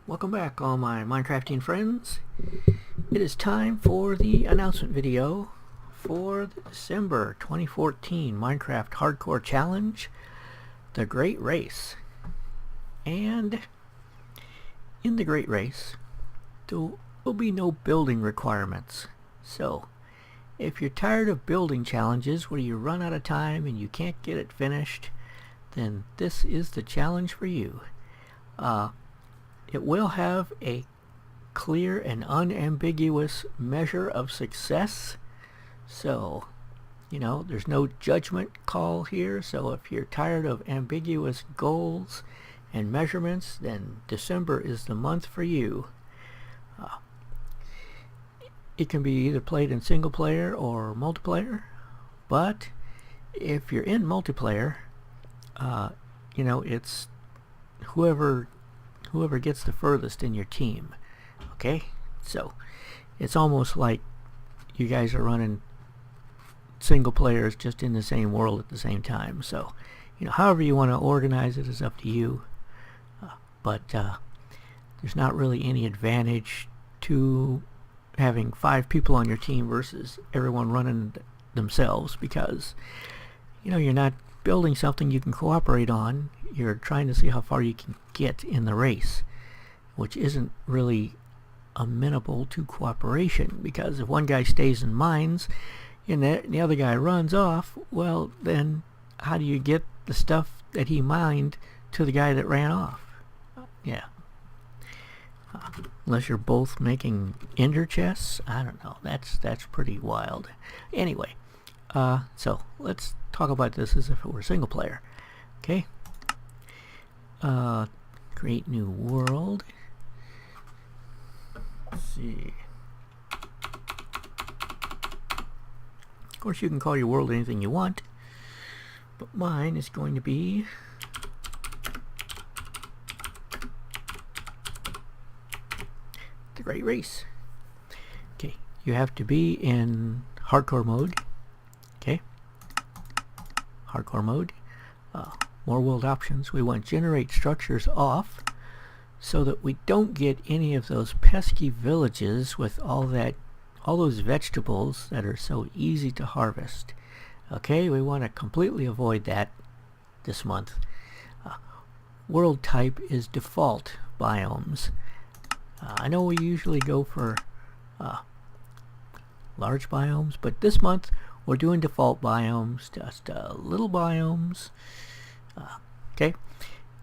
Welcome back, all my Minecrafting friends. It is time for the announcement video for the December 2014 Minecraft Hardcore Challenge, the Great Race. And in the Great Race, there will be no building requirements. So, if you're tired of building challenges where you run out of time and you can't get it finished, then this is the challenge for you. It will have a clear and unambiguous measure of success. So, there's no judgment call here. So if you're tired of ambiguous goals and measurements, then December is the month for you. It can be either played in single player or multiplayer. But if you're in multiplayer, it's whoever gets the furthest in your team. Okay, so it's almost like you guys are running single players just in the same world at the same time. So however you want to organize it is up to you, but there's not really any advantage to having 5 people on your team versus everyone running themselves, because you're not building something you can cooperate on. You're trying to see how far you can get in the race, which isn't really amenable to cooperation, because if one guy stays in mines and the other guy runs off, well, then how do you get the stuff that he mined to the guy that ran off? Yeah. Unless you're both making ender chests, I don't know. That's pretty wild. Anyway, so let's talk about this as if it were single player. Okay. Create new world. Let's see. Of course, you can call your world anything you want, but mine is going to be the Great Race. Okay, you have to be in hardcore mode. Okay, hardcore mode. More world options. We want generate structures off so that we don't get any of those pesky villages with all those vegetables that are so easy to harvest. Okay, we want to completely avoid that this month. World type is default biomes. I know we usually go for large biomes, but this month we're doing default biomes, just little biomes. Okay,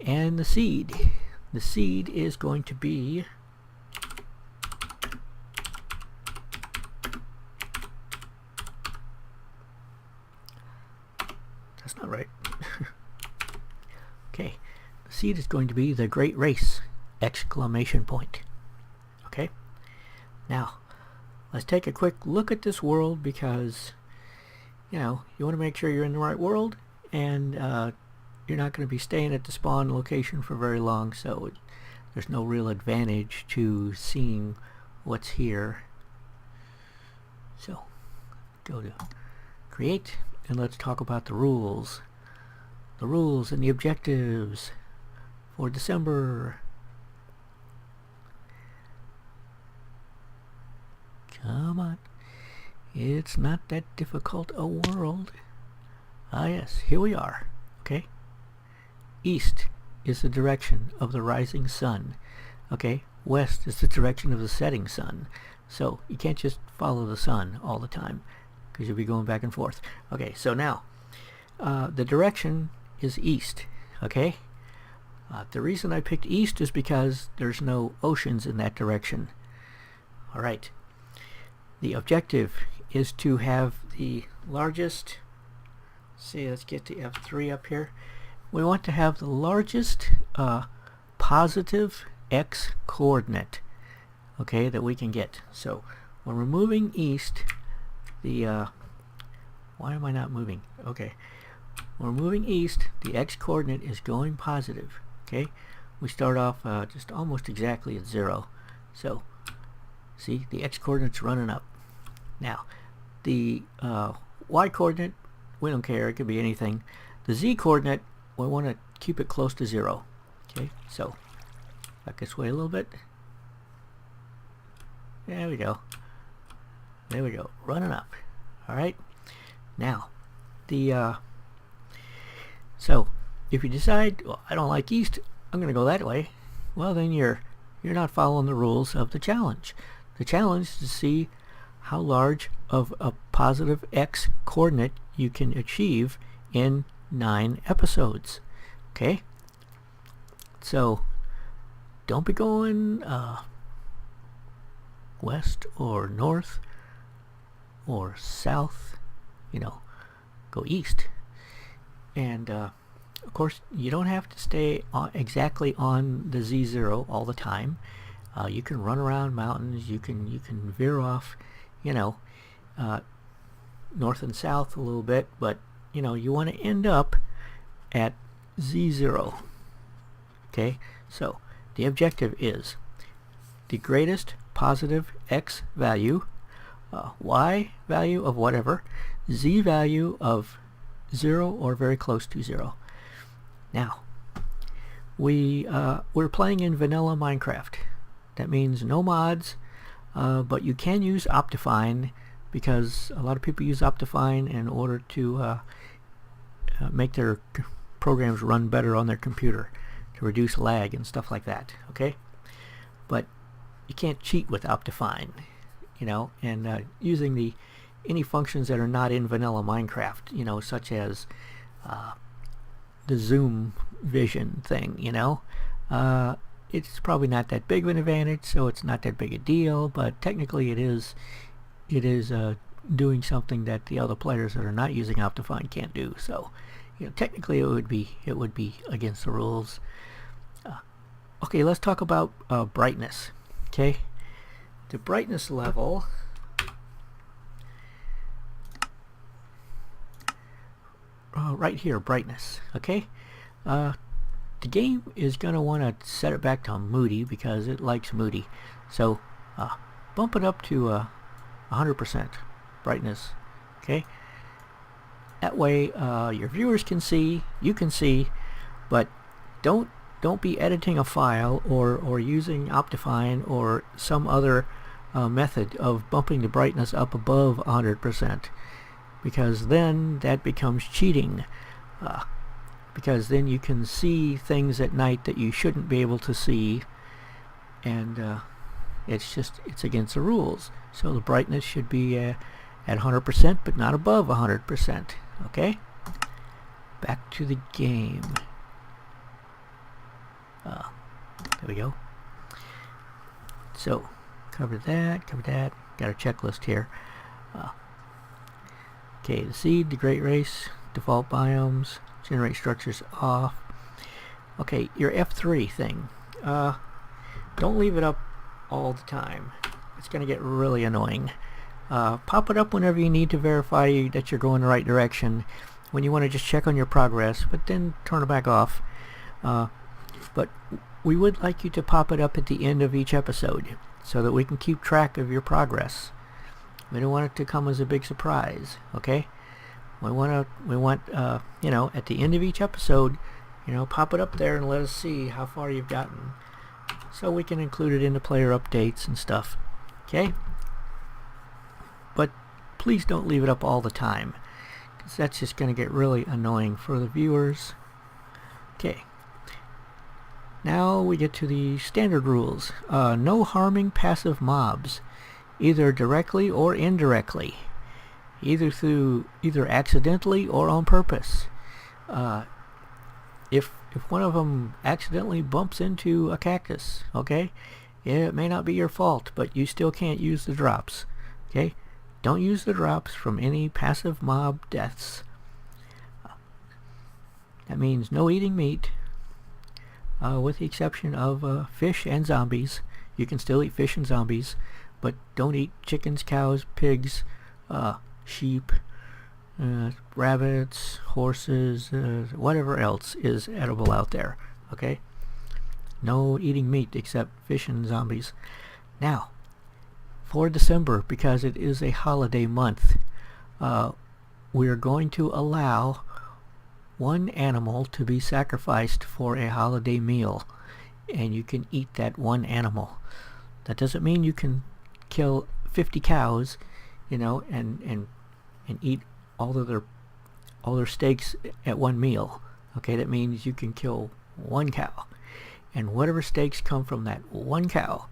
and the seed. The seed is going to be that's not right. Okay, the seed is going to be the Great Race! Exclamation point. Okay, now let's take a quick look at this world, because you want to make sure you're in the right world, and you're not going to be staying at the spawn location for very long, so there's no real advantage to seeing what's here. So go to create, and let's talk about the rules. The rules and the objectives for December. Come on. It's not that difficult a world. Ah yes, here we are. Okay. East is the direction of the rising sun. Okay, west is the direction of the setting sun. So you can't just follow the sun all the time, because you'll be going back and forth. Okay, so now the direction is east. Okay, the reason I picked east is because there's no oceans in that direction. Alright, the objective is to have the largest, let's get to F3 up here. We want to have the largest positive x coordinate, okay, that we can get. So when we're moving east, why am I not moving? Okay, when we're moving east, the x coordinate is going positive. Okay, we start off just almost exactly at 0. So see, the x coordinate's running up. Now the y coordinate, we don't care, it could be anything. The z coordinate, we want to keep it close to 0. Okay, so Back this way a little bit. There we go. There we go. Running up. All right. Now, so if you decide, well, I don't like east, I'm going to go that way. Well, then you're not following the rules of the challenge. The challenge is to see how large of a positive x coordinate you can achieve in 9 episodes. Okay? So don't be going west or north or south, go east. And of course, you don't have to stay exactly on the Z0 all the time. You can run around mountains. You can veer off, north and south a little bit. But you want to end up at Z0. Okay, so the objective is the greatest positive x value, y value of whatever, z value of 0 or very close to 0. Now, we're playing in vanilla Minecraft. That means no mods, but you can use Optifine, because a lot of people use Optifine in order to make their programs run better on their computer, to reduce lag and stuff like that. Okay, but you can't cheat with Optifine, and using any functions that are not in vanilla Minecraft, such as the zoom vision thing, it's probably not that big of an advantage, so it's not that big a deal, but technically it is doing something that the other players that are not using Optifine can't do. So technically it would be against the rules. Okay, let's talk about brightness. Okay, the brightness level right here, brightness. Okay, the game is going to want to set it back to moody because it likes moody. So bump it up to 100% brightness. Okay, that way your viewers can see, you can see, but don't be editing a file or using Optifine or some other method of bumping the brightness up above 100%, because then that becomes cheating, because then you can see things at night that you shouldn't be able to see, and it's against the rules. So the brightness should be at 100% but not above 100%. Okay, back to the game. There we go. So cover that, got a checklist here. Okay, the seed, the great race, default biomes, generate structures off. Okay, your F3 thing, don't leave it up all the time. It's going to get really annoying. Pop it up whenever you need to verify that you're going the right direction, when you want to just check on your progress, but then turn it back off. But we would like you to pop it up at the end of each episode so that we can keep track of your progress. We don't want it to come as a big surprise, okay? We want at the end of each episode, pop it up there and let us see how far you've gotten, so we can include it in the player updates and stuff, okay? But please don't leave it up all the time, because that's just going to get really annoying for the viewers. Okay. Now we get to the standard rules. No harming passive mobs, either directly or indirectly, either accidentally or on purpose. If one of them accidentally bumps into a cactus, okay, it may not be your fault, but you still can't use the drops. Okay, don't use the drops from any passive mob deaths. That means no eating meat. With the exception of fish and zombies. You can still eat fish and zombies, but don't eat chickens, cows, pigs, sheep, rabbits, horses, whatever else is edible out there. Okay? No eating meat except fish and zombies. Now, for December, because it is a holiday month, we are going to allow one animal to be sacrificed for a holiday meal. and you can eat that one animal. That doesn't mean you can kill 50 cows, you know, and eat all their steaks at one meal. Okay, that means you can kill one cow, and whatever steaks come from that one cow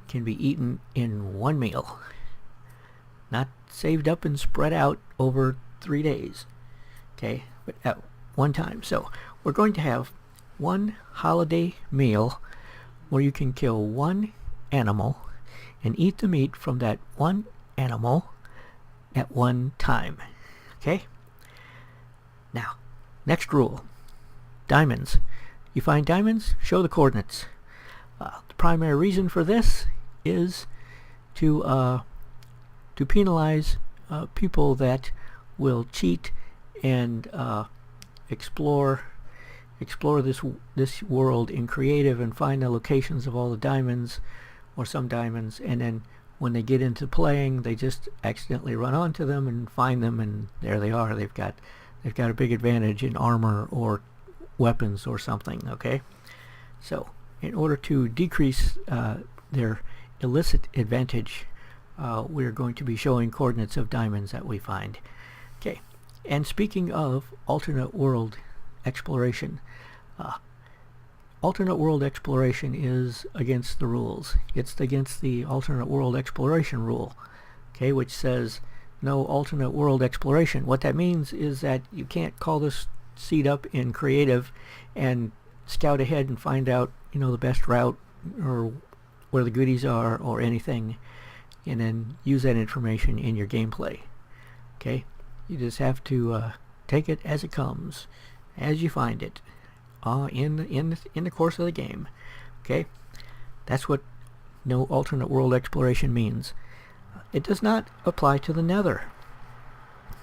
can be eaten in one meal, not saved up and spread out over 3 days. Okay, but at one time. So we're going to have one holiday meal where you can kill one animal and eat the meat from that one animal at one time. Okay? Now, next rule. Diamonds. You find diamonds, show the coordinates. The primary reason for this is to penalize people that will cheat and explore this world in creative and find the locations of all the diamonds, or some diamonds, and then when they get into playing, they just accidentally run onto them and find them, and there they are. They've got a big advantage in armor or weapons or something. Okay, so in order to decrease their illicit advantage, we're going to be showing coordinates of diamonds that we find. Okay, and speaking of alternate world exploration, alternate world exploration is against the rules. It's against the alternate world exploration rule, okay, which says no alternate world exploration. What that means is that you can't call this seed up in creative and scout ahead and find out, you know, the best route or where the goodies are or anything, and then use that information in your gameplay. Okay, you just have to take it as it comes, as you find it, in the course of the game. Okay, that's what no alternate world exploration means. It does not apply to the Nether.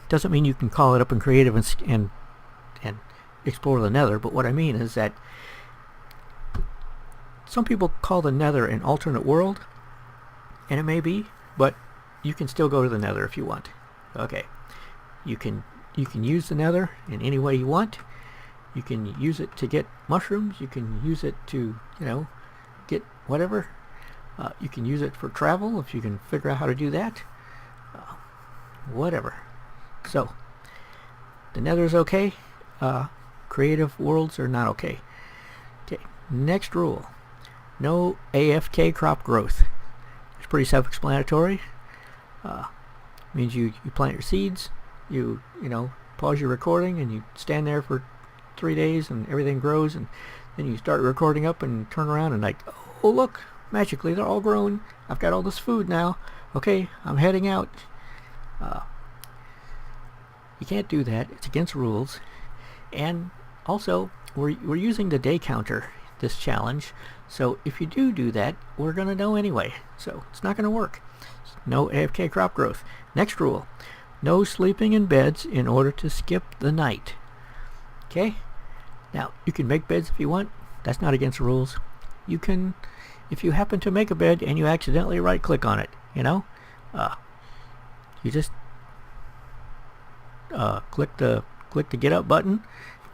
Doesn't mean you can call it up in creative and explore the Nether, but what I mean is that some people call the Nether an alternate world, and it may be, but you can still go to the Nether if you want. Okay, you can use the Nether in any way you want. You can use it to get mushrooms. You can use it to, you know, get whatever. You can use it for travel if you can figure out how to do that. Whatever. So, the Nether is okay. Creative worlds are not okay. Okay, next rule. No AFK crop growth. It's pretty self-explanatory. Means you plant your seeds, you know, pause your recording, and you stand there for 3 days and everything grows, and then you start recording up and turn around and like, oh look, magically they're all grown. I've got all this food now. Okay, I'm heading out. You can't do that. It's against rules. And also, we're using the day counter this challenge, so if you do that, we're gonna know anyway, so it's not gonna work. No AFK crop growth. Next rule. No sleeping in beds in order to skip the night. Okay? Now, you can make beds if you want. That's not against the rules. You can, if you happen to make a bed and you accidentally right click on it, you know, you just click the get up button,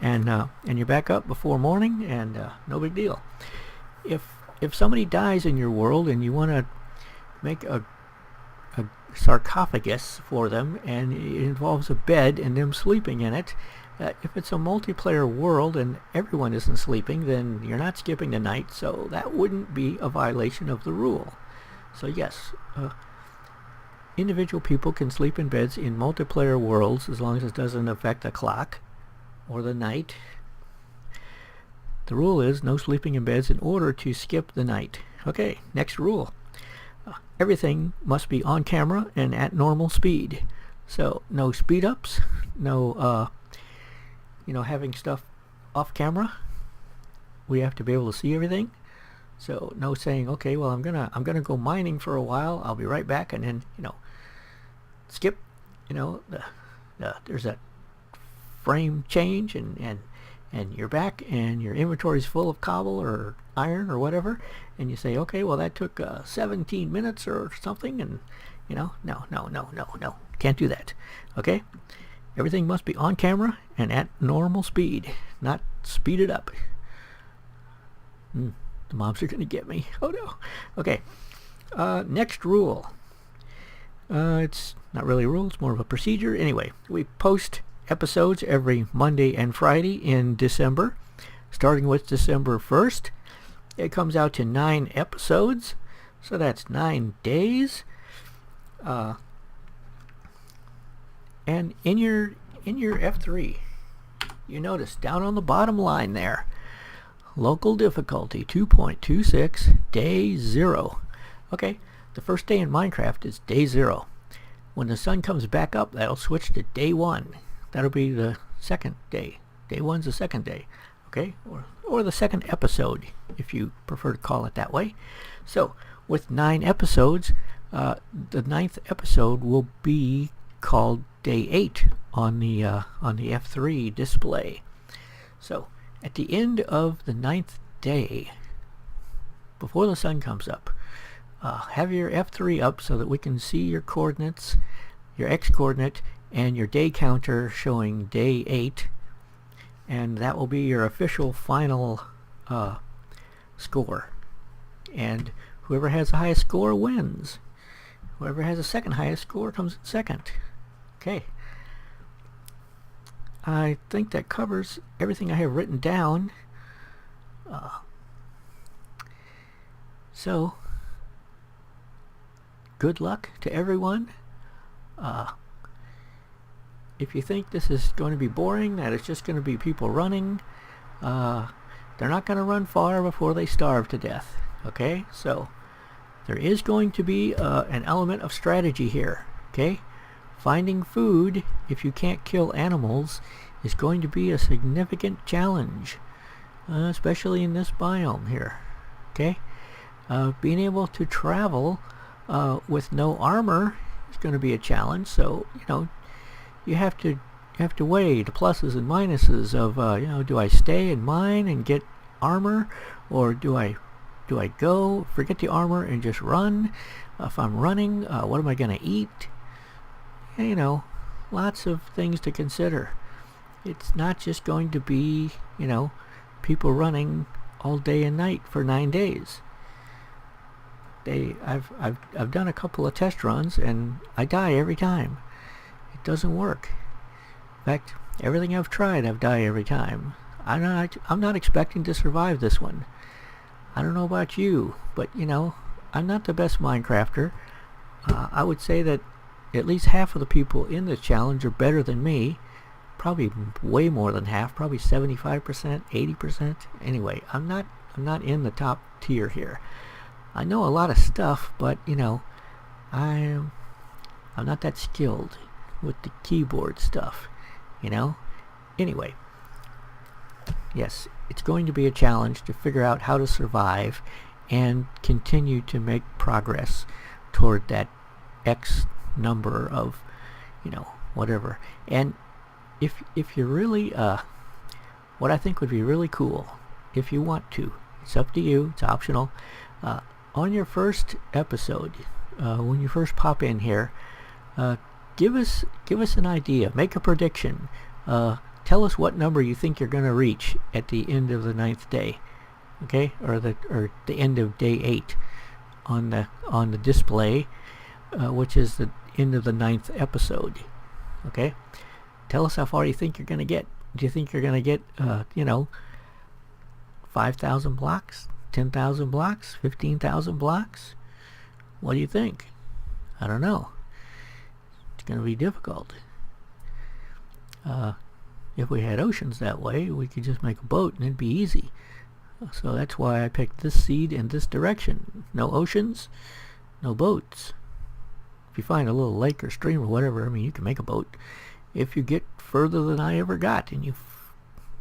and you're back up before morning, and no big deal. If somebody dies in your world and you want to make a sarcophagus for them, and it involves a bed and them sleeping in it, if it's a multiplayer world and everyone isn't sleeping, then you're not skipping the night, so that wouldn't be a violation of the rule. So yes, individual people can sleep in beds in multiplayer worlds as long as it doesn't affect the clock or the night. The rule is no sleeping in beds in order to skip the night. Okay, next rule. Everything must be on camera and at normal speed. So no speed ups, no having stuff off camera. We have to be able to see everything. So no saying, okay, well I'm gonna go mining for a while, I'll be right back, and then skip, there's that frame change, and you're back and your inventory's full of cobble or iron or whatever, and you say, okay, well that took 17 minutes or something, and no, can't do that. Okay, everything must be on camera and at normal speed, not speeded up. The The mobs are going to get me. Oh no. Okay. Next rule. It's not really a rule, it's more of a procedure. Anyway, we post episodes every Monday and Friday in December. Starting with December 1st, it comes out to 9 episodes. So that's 9 days. And in your F3, you notice down on the bottom line there, local difficulty 2.26, day 0. Okay, the first day in Minecraft is day 0. When the sun comes back up, that'll switch to day 1. That'll be the second day. Day 1's the second day. Okay, or the second episode, if you prefer to call it that way. So, with 9 episodes, the 9th episode will be called day 8 on the F3 display. So, at the end of the 9th day, before the sun comes up, have your F3 up so that we can see your coordinates, your X coordinate, and your day counter showing day 8. And that will be your official final score. And whoever has the highest score wins. Whoever has the second highest score comes in second. Okay. I think that covers everything I have written down. So, good luck to everyone. If you think this is going to be boring, that it's just going to be people running, they're not going to run far before they starve to death. Okay? So, there is going to be an element of strategy here. Okay? Finding food, if you can't kill animals, is going to be a significant challenge. Especially in this biome here. Okay? Being able to travel with no armor is going to be a challenge. So, you have to weigh the pluses and minuses of do I stay and mine and get armor, or do I go forget the armor and just run? If I'm running, what am I going to eat? Lots of things to consider. It's not just going to be people running all day and night for 9 days. I've done a couple of test runs and I die every time. Doesn't work. In fact, everything I've tried, I've died every time. I'm not expecting to survive this one. I don't know about you, but I'm not the best Minecrafter. I would say that at least half of the people in this challenge are better than me. Probably way more than half. Probably 75%, 80%. Anyway, I'm not in the top tier here. I know a lot of stuff, but I'm not that skilled with the keyboard stuff, Anyway, yes, it's going to be a challenge to figure out how to survive and continue to make progress toward that X number of, whatever. And if you're really, what I think would be really cool, if you want to, it's up to you, it's optional, on your first episode, when you first pop in here, give us an idea. Make a prediction. Tell us what number you think you're going to reach at the end of the 9th day, okay, or the end of day 8 on the display, which is the end of the 9th episode. Okay, tell us how far you think you're going to get. Do you think you're going to get 5,000 blocks, 10,000 blocks, 15,000 blocks? What do you think? I don't know. Going to be difficult. If we had oceans that way, we could just make a boat and it'd be easy. So that's why I picked this seed in this direction. No oceans, no boats. If you find a little lake or stream or whatever, you can make a boat. If you get further than I ever got and you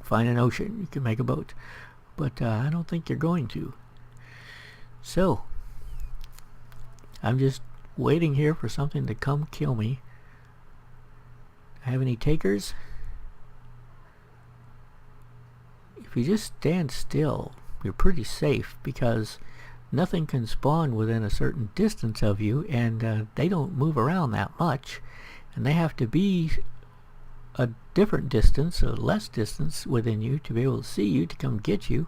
find an ocean, you can make a boat. But I don't think you're going to. So, I'm just waiting here for something to come kill me. Have any takers? If you just stand still, you're pretty safe because nothing can spawn within a certain distance of you, and they don't move around that much, and they have to be a different distance, or less distance within you to be able to see you, to come get you.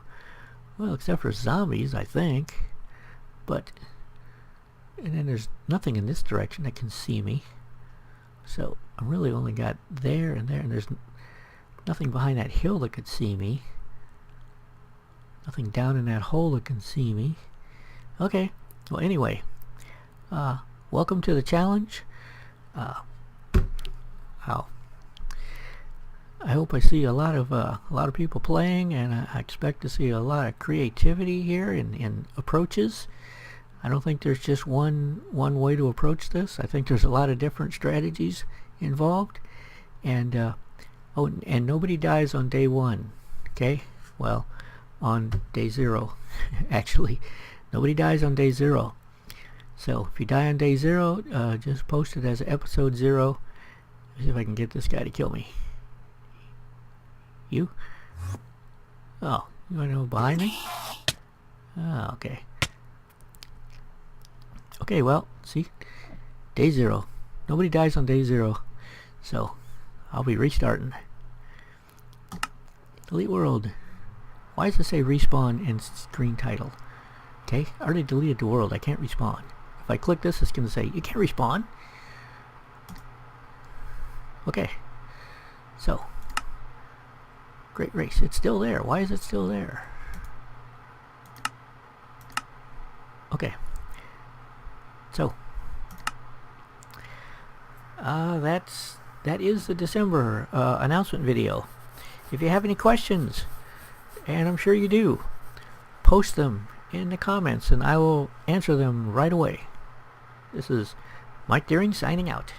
Well, except for zombies, I think. But, and then there's nothing in this direction that can see me. So, I really only got there, and there's nothing behind that hill that could see me. Nothing down in that hole that can see me. Okay, well anyway, welcome to the challenge. I hope I see a lot of people playing, and I expect to see a lot of creativity here in approaches. I don't think there's just one way to approach this. I think there's a lot of different strategies involved, and and nobody dies on day one. Okay, well, on day 0, actually, nobody dies on day 0. So if you die on day 0, just post it as episode 0. Let's see if I can get this guy to kill me. You? Oh, you want to know behind me? Oh, okay. Okay, well, see? Day 0. Nobody dies on day 0. So, I'll be restarting. Delete world. Why does it say respawn in screen title? Okay, I already deleted the world. I can't respawn. If I click this, it's going to say, you can't respawn. Okay. So, Great Race. It's still there. Why is it still there? Okay. So, that is the December announcement video. If you have any questions, and I'm sure you do, post them in the comments and I will answer them right away. This is Mike Deering signing out.